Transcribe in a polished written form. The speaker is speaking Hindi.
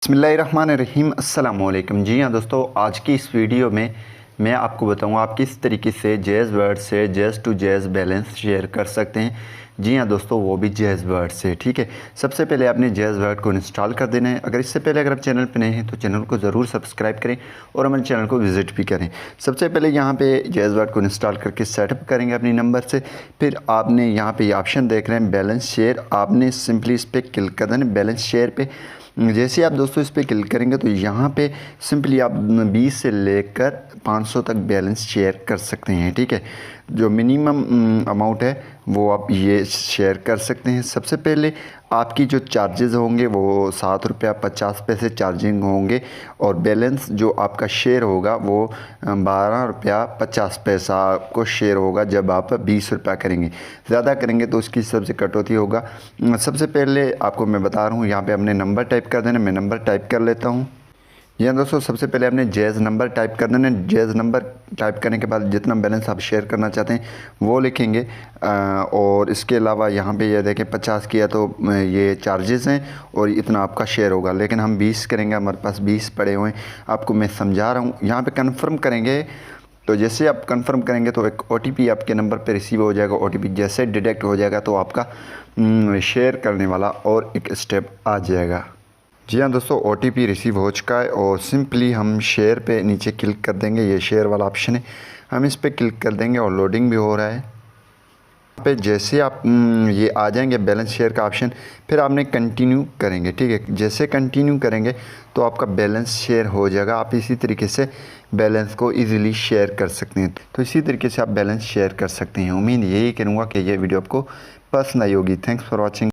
बिस्मिल्लाहिर्रहमानिर्रहीम अस्सलाम वालेकुम। जी हाँ दोस्तों, आज की इस वीडियो में मैं आपको बताऊंगा आप किस तरीके से जैज़ वर्ड से Jazz to Jazz balance share कर सकते हैं। जी हाँ दोस्तों, वो भी जैज़ वर्ड से। ठीक है, सबसे पहले आपने जैज़ वर्ड को इंस्टॉल कर देना है। अगर इससे पहले अगर आप चैनल पर नए हैं तो चैनल को ज़रूर सब्सक्राइब करें और हमारे चैनल को विज़िट भी करें। सबसे पहले यहाँ पे जैज़ वर्ड को इंस्टॉल करके सेटअप करेंगे अपने नंबर से। फिर आपने यहाँ पे ये ऑप्शन देख रहे हैं बैलेंस शेयर, आपने सिंपली इस पर क्लिक कर देना बैलेंस शेयर पे। जैसे आप दोस्तों इस पर क्लिक करेंगे तो यहाँ पे सिंपली आप 20 से लेकर 500 तक बैलेंस शेयर कर सकते हैं। ठीक है, जो मिनिमम अमाउंट है वो आप ये शेयर कर सकते हैं। सबसे पहले आपकी जो चार्जेस होंगे वो 7 रुपया 50 पैसे चार्जिंग होंगे और बैलेंस जो आपका शेयर होगा वो 12 रुपया 50 पैसा आपको शेयर होगा जब आप 20 रुपया करेंगे। ज़्यादा करेंगे तो उसकी सबसे कटौती होगा। सबसे पहले आपको मैं बता रहा हूँ, यहाँ पे आपने नंबर टाइप कर देना। मैं नंबर टाइप कर लेता हूँ। यहाँ दोस्तों सबसे पहले आपने जैज़ नंबर टाइप कर देना। जैज़ नंबर टाइप करने के बाद जितना बैलेंस आप शेयर करना चाहते हैं वो लिखेंगे। और इसके अलावा यहाँ पे ये देखें 50 किया तो ये चार्जेस हैं और इतना आपका शेयर होगा, लेकिन हम 20 करेंगे, हमारे पास 20 पड़े हुए हैं। आपको मैं समझा रहा हूँ। यहाँ पे कन्फर्म करेंगे तो जैसे आप कंफर्म करेंगे तो एक OTP आपके नंबर पे रिसीव हो जाएगा। OTP जैसे डिटेक्ट हो जाएगा तो आपका शेयर करने वाला और एक स्टेप आ जाएगा। जी हाँ दोस्तों, OTP रिसीव हो चुका है और सिंपली हम शेयर पे नीचे क्लिक कर देंगे। ये शेयर वाला ऑप्शन है, हम इस पर क्लिक कर देंगे और लोडिंग भी हो रहा है। यहाँ पे जैसे आप ये आ जाएंगे बैलेंस शेयर का ऑप्शन, फिर आपने कंटिन्यू करेंगे। ठीक है, जैसे कंटिन्यू करेंगे तो आपका बैलेंस शेयर हो जाएगा। आप इसी तरीके से बैलेंस को इजीली शेयर कर सकते हैं। तो इसी तरीके से आप बैलेंस शेयर कर सकते हैं। उम्मीद यही करूँगा कि ये वीडियो आपको पसंद आई होगी। Thanks for watching.